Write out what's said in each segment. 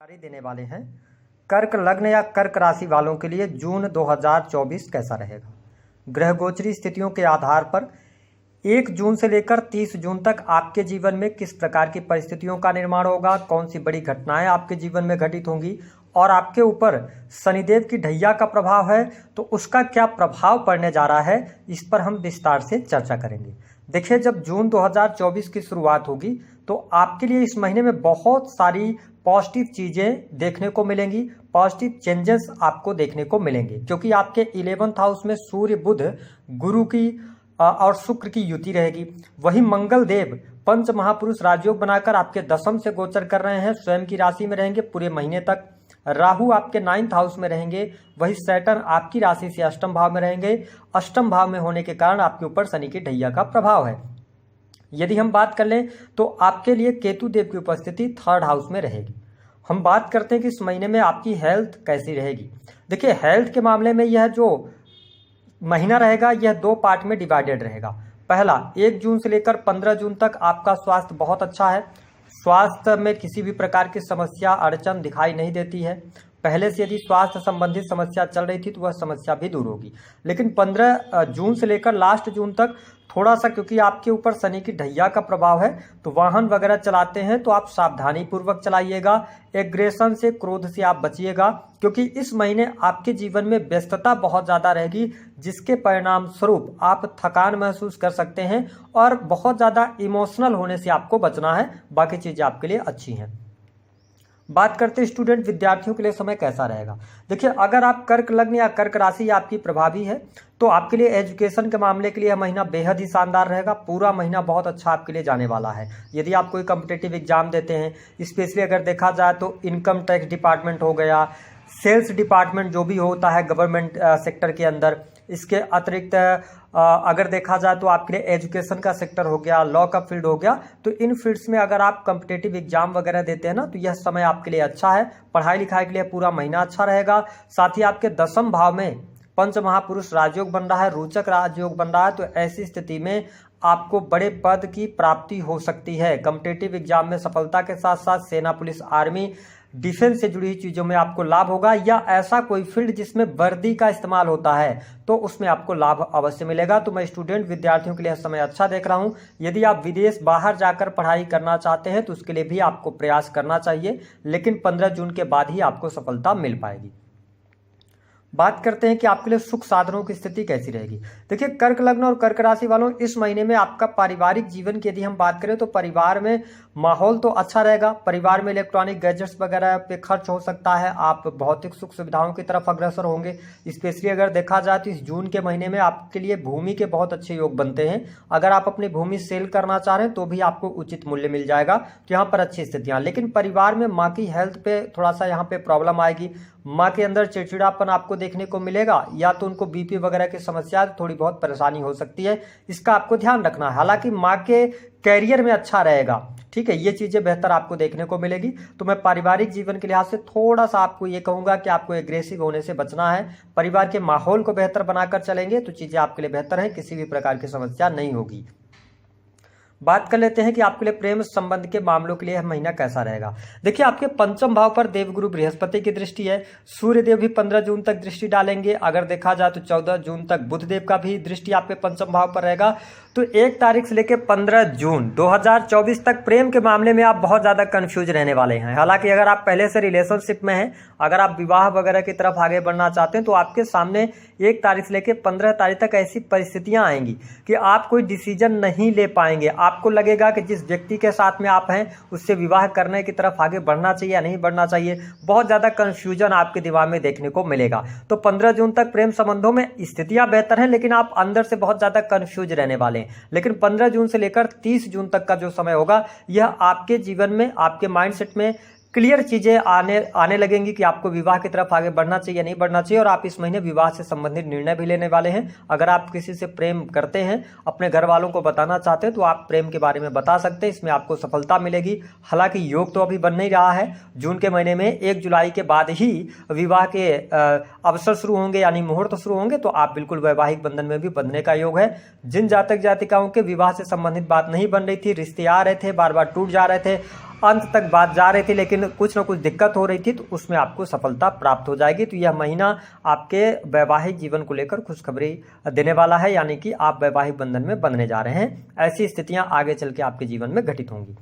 जानकारी देने वाले हैं। कर्क लग्न या कर्क राशि वालों के लिए जून 2024 कैसा रहेगा। ग्रह गोचरी स्थितियों के आधार पर 1 जून से लेकर 30 जून तक आपके जीवन में किस प्रकार की परिस्थितियों का निर्माण होगा, कौन सी बड़ी घटनाएं आपके जीवन में घटित होंगी और आपके ऊपर शनिदेव की ढैया का प्रभाव है तो उसका क्या प्रभाव पड़ने जा रहा है, इस पर हम विस्तार से चर्चा करेंगे। देखिए, जब जून 2024 की शुरुआत होगी तो आपके लिए इस महीने में बहुत सारी पॉजिटिव चीज़ें देखने को मिलेंगी, पॉजिटिव चेंजेस आपको देखने को मिलेंगे, क्योंकि आपके 11th हाउस में सूर्य, बुध, गुरु की और शुक्र की युति रहेगी। वही मंगल देव पंच महापुरुष राजयोग बनाकर आपके दशम से गोचर कर रहे हैं, स्वयं की राशि में रहेंगे पूरे महीने तक। राहु आपके 9th हाउस में रहेंगे, वही सैटर्न आपकी राशि से अष्टम भाव में रहेंगे। अष्टम भाव में होने के कारण आपके ऊपर शनि की ढैया का प्रभाव है। यदि हम बात कर लें तो आपके लिए केतु देव की उपस्थिति 3rd हाउस में रहेगी। हम बात करते हैं कि इस महीने में आपकी हेल्थ कैसी रहेगी। देखिए, हेल्थ के मामले में यह जो महीना रहेगा यह 2 पार्ट में डिवाइडेड रहेगा। पहला, 1 जून से लेकर 15 जून तक आपका स्वास्थ्य बहुत अच्छा है, स्वास्थ्य में किसी भी प्रकार की समस्या अड़चन दिखाई नहीं देती है। पहले से यदि स्वास्थ्य संबंधित समस्या चल रही थी तो वह समस्या भी दूर होगी। लेकिन 15 जून से लेकर लास्ट जून तक थोड़ा सा, क्योंकि आपके ऊपर शनि की ढैया का प्रभाव है, तो वाहन वगैरह चलाते हैं तो आप सावधानी पूर्वक चलाइएगा, एग्रेशन से, क्रोध से आप बचिएगा, क्योंकि इस महीने आपके जीवन में व्यस्तता बहुत ज़्यादा रहेगी, जिसके परिणाम स्वरूप आप थकान महसूस कर सकते हैं और बहुत ज़्यादा इमोशनल होने से आपको बचना है। बाकी चीज़ें आपके लिए अच्छी हैं। बात करते हैं स्टूडेंट विद्यार्थियों के लिए समय कैसा रहेगा। देखिए, अगर आप कर्क लग्न या कर्क राशि आपकी प्रभावी है तो आपके लिए एजुकेशन के मामले के लिए यह महीना बेहद ही शानदार रहेगा। पूरा महीना बहुत अच्छा आपके लिए जाने वाला है। यदि आप कोई कॉम्पिटिटिव एग्जाम देते हैं, स्पेशली अगर देखा जाए तो इनकम टैक्स डिपार्टमेंट हो गया, सेल्स डिपार्टमेंट जो भी होता है गवर्नमेंट सेक्टर के अंदर, इसके अतिरिक्त अगर देखा जाए तो आपके लिए एजुकेशन का सेक्टर हो गया, लॉ का फील्ड हो गया, तो इन फील्ड्स में अगर आप कॉम्पिटिटिव एग्जाम वगैरह देते हैं ना, तो यह समय आपके लिए अच्छा है। पढ़ाई लिखाई के लिए पूरा महीना अच्छा रहेगा। साथ ही आपके दशम भाव में पंच महापुरुष राजयोग बन रहा है, रोचक राजयोग बन रहा है, तो ऐसी स्थिति में आपको बड़े पद की प्राप्ति हो सकती है। कॉम्पिटिटिव एग्जाम में सफलता के साथ साथ सेना, पुलिस, आर्मी, डिफेंस से जुड़ी चीज़ों में आपको लाभ होगा, या ऐसा कोई फील्ड जिसमें वर्दी का इस्तेमाल होता है तो उसमें आपको लाभ अवश्य मिलेगा। तो मैं स्टूडेंट विद्यार्थियों के लिए समय अच्छा देख रहा हूं। यदि आप विदेश बाहर जाकर पढ़ाई करना चाहते हैं तो उसके लिए भी आपको प्रयास करना चाहिए, लेकिन 15 जून के बाद ही आपको सफलता मिल पाएगी। बात करते हैं कि आपके लिए सुख साधनों की स्थिति कैसी रहेगी। देखिए, कर्क लग्न और कर्क राशि वालों, इस महीने में आपका पारिवारिक जीवन की यदि हम बात करें तो परिवार में माहौल तो अच्छा रहेगा। परिवार में इलेक्ट्रॉनिक गैजेट्स वगैरह पे खर्च हो सकता है, आप भौतिक सुख सुविधाओं की तरफ अग्रसर होंगे। स्पेशली अगर देखा जाए तो इस जून के महीने में आपके लिए भूमि के बहुत अच्छे योग बनते हैं। अगर आप अपनी भूमि सेल करना चाह रहे हैं तो भी आपको उचित मूल्य मिल जाएगा, तो यहाँ पर अच्छी स्थितियाँ। लेकिन परिवार में माँ की हेल्थ पे थोड़ा सा यहाँ पे प्रॉब्लम आएगी। माँ के अंदर चिड़चिड़ापन आपको देखने को मिलेगा, या तो उनको बीपी वगैरह की समस्या, थोड़ी बहुत परेशानी हो सकती है, इसका आपको ध्यान रखना है। हालांकि माँ के कैरियर में अच्छा रहेगा, ठीक है, ये चीज़ें बेहतर आपको देखने को मिलेगी। तो मैं पारिवारिक जीवन के लिहाज से थोड़ा सा आपको ये कहूँगा कि आपको एग्रेसिव होने से बचना है। परिवार के माहौल को बेहतर बनाकर चलेंगे तो चीज़ें आपके लिए बेहतर हैं, किसी भी प्रकार की समस्या नहीं होगी। बात कर लेते हैं कि आपके लिए प्रेम संबंध के मामलों के लिए यह महीना कैसा रहेगा। देखिए, आपके पंचम भाव पर देवगुरु बृहस्पति की दृष्टि है। सूर्य देव भी 15 जून तक दृष्टि डालेंगे। अगर देखा जाए तो 14 जून तक बुध देव का भी दृष्टि आपके पंचम भाव पर रहेगा। तो 1 तारीख से लेकर 15 जून 2024 तक प्रेम के मामले में आप बहुत ज़्यादा कंफ्यूज रहने वाले हैं। हालांकि अगर आप पहले से रिलेशनशिप में हैं, अगर आप विवाह वगैरह की तरफ आगे बढ़ना चाहते हैं, तो आपके सामने 1 तारीख से लेकर 15 तारीख तक ऐसी परिस्थितियां आएंगी कि आप कोई डिसीजन नहीं ले पाएंगे। आपको लगेगा कि जिस व्यक्ति के साथ में आप हैं उससे विवाह करने की तरफ आगे बढ़ना चाहिए या नहीं बढ़ना चाहिए। बहुत ज़्यादा कंफ्यूजन आपके दिमाग में देखने को मिलेगा। तो 15 जून तक प्रेम संबंधों में स्थितियां बेहतर हैं, लेकिन आप अंदर से बहुत ज़्यादा कंफ्यूज रहने वाले हैं। लेकिन 15 जून से लेकर 30 जून तक का जो समय होगा, यह आपके जीवन में, आपके माइंडसेट में क्लियर चीज़ें आने लगेंगी कि आपको विवाह की तरफ आगे बढ़ना चाहिए या नहीं बढ़ना चाहिए। और आप इस महीने विवाह से संबंधित निर्णय भी लेने वाले हैं। अगर आप किसी से प्रेम करते हैं, अपने घर वालों को बताना चाहते हैं, तो आप प्रेम के बारे में बता सकते हैं, इसमें आपको सफलता मिलेगी। हालांकि योग तो अभी बन नहीं रहा है। जून के महीने में 1 जुलाई के बाद ही विवाह के अवसर शुरू होंगे, यानी मुहूर्त शुरू होंगे, तो आप बिल्कुल वैवाहिक बंधन में भी बंधने का योग है। जिन जातक जातिकाओं के विवाह से संबंधित बात नहीं बन रही थी, रिश्ते आ रहे थे, बार बार टूट जा रहे थे, अंत तक बात जा रही थी लेकिन कुछ ना कुछ दिक्कत हो रही थी, तो उसमें आपको सफलता प्राप्त हो जाएगी। तो यह महीना आपके वैवाहिक जीवन को लेकर खुशखबरी देने वाला है, यानी कि आप वैवाहिक बंधन में बंधने जा रहे हैं। ऐसी स्थितियां आगे चल के आपके जीवन में घटित होंगी।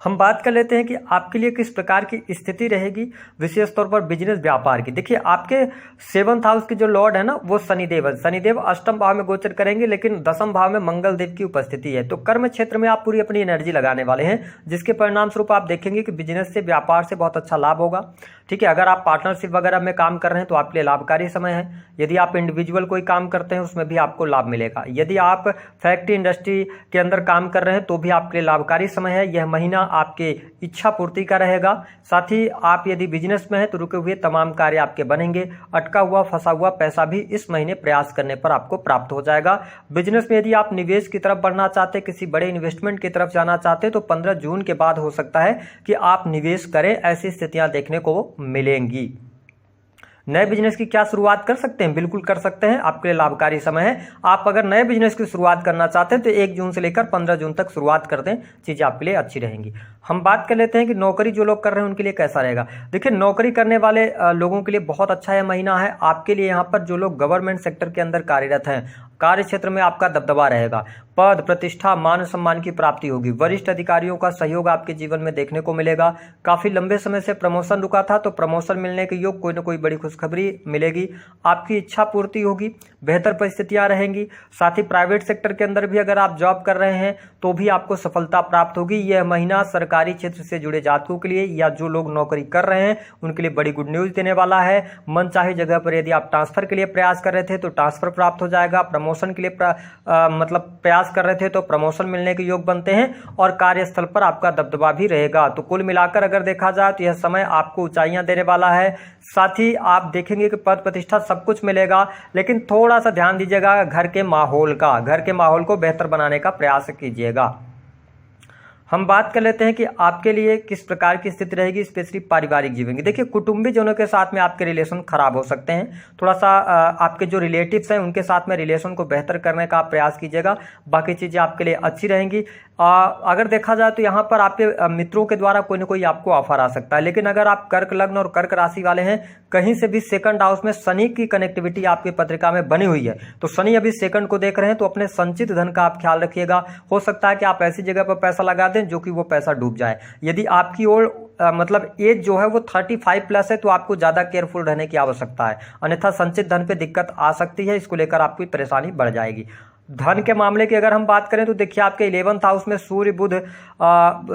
हम बात कर लेते हैं कि आपके लिए किस प्रकार की स्थिति रहेगी, विशेष तौर पर बिजनेस व्यापार की। देखिए, आपके 7th हाउस के जो लॉर्ड है ना, वो शनिदेव है। शनिदेव अष्टम भाव में गोचर करेंगे, लेकिन 10th भाव में मंगल देव की उपस्थिति है। तो कर्म क्षेत्र में आप पूरी अपनी एनर्जी लगाने वाले हैं, जिसके परिणाम स्वरूप आप देखेंगे कि बिजनेस से, व्यापार से बहुत अच्छा लाभ होगा। ठीक है, अगर आप पार्टनरशिप वगैरह में काम कर रहे हैं तो आपके लिए लाभकारी समय है। यदि आप इंडिविजुअल कोई काम करते हैं उसमें भी आपको लाभ मिलेगा। यदि आप फैक्ट्री इंडस्ट्री के अंदर काम कर रहे हैं तो भी आपके लिए लाभकारी समय है। यह महीना आपके इच्छा पूर्ति का रहेगा। साथ ही आप यदि बिजनेस में हैं तो रुके हुए तमाम कार्य आपके बनेंगे। अटका हुआ फंसा हुआ पैसा भी इस महीने प्रयास करने पर आपको प्राप्त हो जाएगा। बिजनेस में यदि आप निवेश की तरफ बढ़ना चाहते हैं, किसी बड़े इन्वेस्टमेंट की तरफ जाना चाहते हैं, तो 15 जून के बाद हो सकता है कि आप निवेश करें। ऐसी स्थितियां देखने को मिलेंगी। नए बिजनेस की क्या शुरुआत कर सकते हैं? बिल्कुल कर सकते हैं, आपके लिए लाभकारी समय है। आप अगर नए बिजनेस की शुरुआत करना चाहते हैं तो 1 जून से लेकर 15 जून तक शुरुआत कर दें, चीजें आपके लिए अच्छी रहेंगी। हम बात कर लेते हैं कि नौकरी जो लोग कर रहे हैं उनके लिए कैसा रहेगा। देखिए, नौकरी करने वाले लोगों के लिए बहुत अच्छा यह महीना है। आपके लिए यहाँ पर जो लोग गवर्नमेंट सेक्टर के अंदर कार्यरत हैं, कार्य क्षेत्र में आपका दबदबा रहेगा। पद, प्रतिष्ठा, मान सम्मान की प्राप्ति होगी। वरिष्ठ अधिकारियों का सहयोग आपके जीवन में देखने को मिलेगा। काफी लंबे समय से प्रमोशन रुका था तो प्रमोशन मिलने के योग, कोई ना कोई बड़ी खुशखबरी मिलेगी। आपकी इच्छा पूर्ति होगी, बेहतर परिस्थितियां रहेंगी। साथ ही प्राइवेट सेक्टर के अंदर भी अगर आप जॉब कर रहे हैं तो भी आपको सफलता प्राप्त होगी। यह महीना सरकारी क्षेत्र से जुड़े जातकों के लिए या जो लोग नौकरी कर रहे हैं उनके लिए बड़ी गुड न्यूज देने वाला है। मनचाही जगह पर यदि आप ट्रांसफर के लिए प्रयास कर रहे थे तो ट्रांसफर प्राप्त हो जाएगा। प्रमोशन के लिए प्रयास कर रहे थे तो प्रमोशन मिलने के योग बनते हैं और कार्यस्थल पर आपका दबदबा भी रहेगा। तो कुल मिलाकर अगर देखा जाए तो यह समय आपको ऊंचाइयां देने वाला है। साथ ही आप देखेंगे कि पद प्रतिष्ठा सब कुछ मिलेगा, लेकिन थोड़ा सा ध्यान दीजिएगा घर के माहौल को बेहतर बनाने का प्रयास कीजिएगा। हम बात कर लेते हैं कि आपके लिए किस प्रकार की स्थिति रहेगी, स्पेशली पारिवारिक जीवन की। देखिए, कुटुंबी जनों के साथ में आपके रिलेशन खराब हो सकते हैं। थोड़ा सा आपके जो रिलेटिव्स हैं उनके साथ में रिलेशन को बेहतर करने का आप प्रयास कीजिएगा। बाकी चीजें आपके लिए अच्छी रहेंगी। अगर देखा जाए तो यहाँ पर आपके मित्रों के द्वारा कोई ना कोई आपको ऑफर आ सकता है। लेकिन अगर आप कर्क लग्न और कर्क राशि वाले हैं, कहीं से भी 2nd हाउस में शनि की कनेक्टिविटी आपकी पत्रिका में बनी हुई है, तो शनि अभी 2nd को देख रहे हैं, तो अपने संचित धन का आप ख्याल रखिएगा। हो सकता है कि आप ऐसी जगह पर पैसा लगा दें जो कि वो पैसा डूब जाए। यदि आपकी ओर एज जो है वो 35+ है तो आपको ज्यादा केयरफुल रहने की आवश्यकता है, अन्यथा संचित धन पे दिक्कत आ सकती है। इसको लेकर आपकी परेशानी बढ़ जाएगी। धन के मामले की अगर हम बात करें तो देखिए, आपके 11th हाउस में सूर्य, बुध,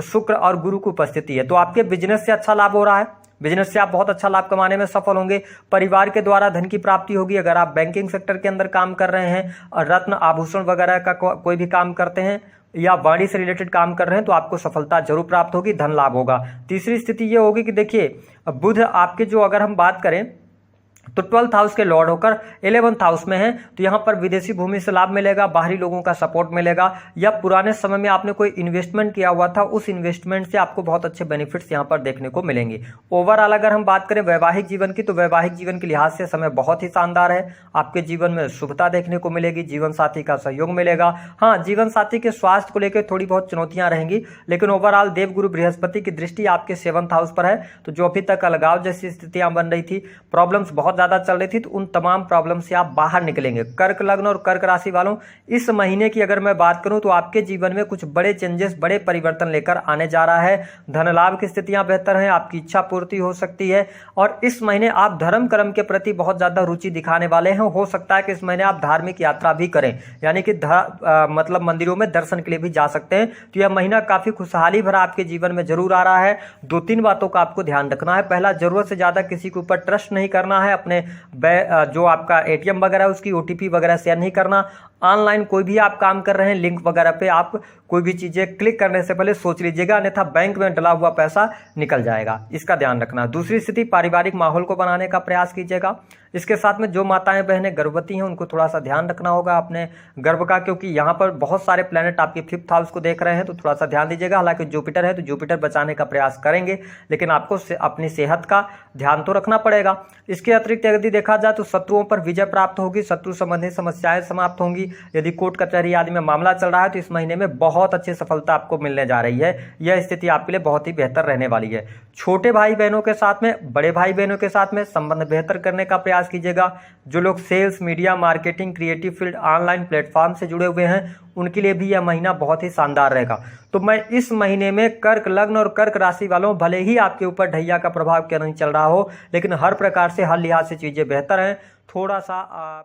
शुक्र और गुरु की उपस्थिति है, तो आपके बिजनेस से अच्छा लाभ हो रहा है। बिजनेस से आप बहुत अच्छा लाभ कमाने में सफल होंगे। परिवार के द्वारा धन की प्राप्ति होगी। अगर आप बैंकिंग सेक्टर के अंदर काम कर रहे हैं और रत्न आभूषण वगैरह का कोई भी काम करते हैं या वाणी से रिलेटेड काम कर रहे हैं तो आपको सफलता जरूर प्राप्त होगी, धन लाभ होगा। तीसरी स्थिति ये होगी कि देखिए, बुध आपके जो अगर हम बात करें तो 12th हाउस के लॉर्ड होकर 11th हाउस में है, तो यहाँ पर विदेशी भूमि से लाभ मिलेगा, बाहरी लोगों का सपोर्ट मिलेगा, या पुराने समय में आपने कोई इन्वेस्टमेंट किया हुआ था, उस इन्वेस्टमेंट से आपको बहुत अच्छे बेनिफिट्स यहाँ पर देखने को मिलेंगे। ओवरऑल अगर हम बात करें वैवाहिक जीवन की, तो वैवाहिक जीवन के लिहाज से समय बहुत ही शानदार है। आपके जीवन में शुभता देखने को मिलेगी, जीवन साथी का सहयोग मिलेगा। हाँ, जीवन साथी के स्वास्थ्य को लेकर थोड़ी बहुत चुनौतियां रहेंगी, लेकिन ओवरऑल देवगुरु बृहस्पति की दृष्टि आपके 7th हाउस पर है, तो जो अभी तक अलगाव जैसी स्थितियां बन रही थी, प्रॉब्लम्स बहुत ज्यादा चल रही थी, तो उन तमाम प्रॉब्लम से आप बाहर निकलेंगे। कर्क लग्न और कर्क राशि वालों, इस महीने की अगर मैं बात करूं तो आपके जीवन में कुछ बड़े चेंजेस, बड़े परिवर्तन लेकर आने जा रहा है। धन लाभ की स्थितियां बेहतर हैं, आपकी इच्छा पूर्ति हो सकती है, और इस महीने आप धर्म कर्म के प्रति बहुत ज्यादा रुचि दिखाने वाले हैं। हो सकता है कि इस महीने आप धार्मिक यात्रा भी करें, यानी कि मतलब मंदिरों में दर्शन के लिए भी जा सकते हैं। तो यह महीना काफी खुशहाली भरा आपके जीवन में जरूर आ रहा है। 2-3 बातों का आपको ध्यान रखना है। पहला, जरूरत से ज्यादा किसी के ऊपर ट्रस्ट नहीं करना है। अपने जो आपका ATM वगैरह है उसकी OTP वगैरह शेयर नहीं करना। ऑनलाइन कोई भी आप काम कर रहे हैं, लिंक वगैरह पे आप कोई भी चीजें क्लिक करने से पहले सोच लीजिएगा, अन्यथा बैंक में डला हुआ पैसा निकल जाएगा, इसका ध्यान रखना। दूसरी स्थिति, पारिवारिक माहौल को बनाने का प्रयास कीजिएगा। इसके साथ में जो माताएं बहनें गर्भवती हैं उनको थोड़ा सा ध्यान रखना होगा अपने गर्भ का, क्योंकि यहाँ पर बहुत सारे प्लैनेट आपके 5th हाउस को देख रहे हैं, तो थोड़ा सा ध्यान दीजिएगा। हालांकि जुपिटर है तो जुपिटर बचाने का प्रयास करेंगे, लेकिन आपको अपनी सेहत का ध्यान तो रखना पड़ेगा। इसके अतिरिक्त यदि देखा जाए तो शत्रुओं पर विजय प्राप्त होगी, शत्रु संबंधी समस्याएं समाप्त होंगी, होगी। यदि कोर्ट कचहरी आदि में मामला चल रहा है तो इस महीने में बहुत अच्छी सफलता आपको मिलने जा रही है। यह स्थिति आपके लिए बहुत ही बेहतर रहने वाली है। छोटे भाई बहनों के साथ में, बड़े भाई बहनों के साथ में संबंध बेहतर करने का प्रयास कीजिएगा। जो लोग sales, media, marketing, creative field, online platform से जुड़े हुए हैं उनके लिए भी यह महीना बहुत ही शानदार रहेगा। तो मैं इस महीने में कर्क लग्न और कर्क राशि वालों, भले ही आपके ऊपर ढैया का प्रभाव क्या नहीं चल रहा हो, लेकिन हर प्रकार से हर लिहाज से चीजें बेहतर हैं। थोड़ा सा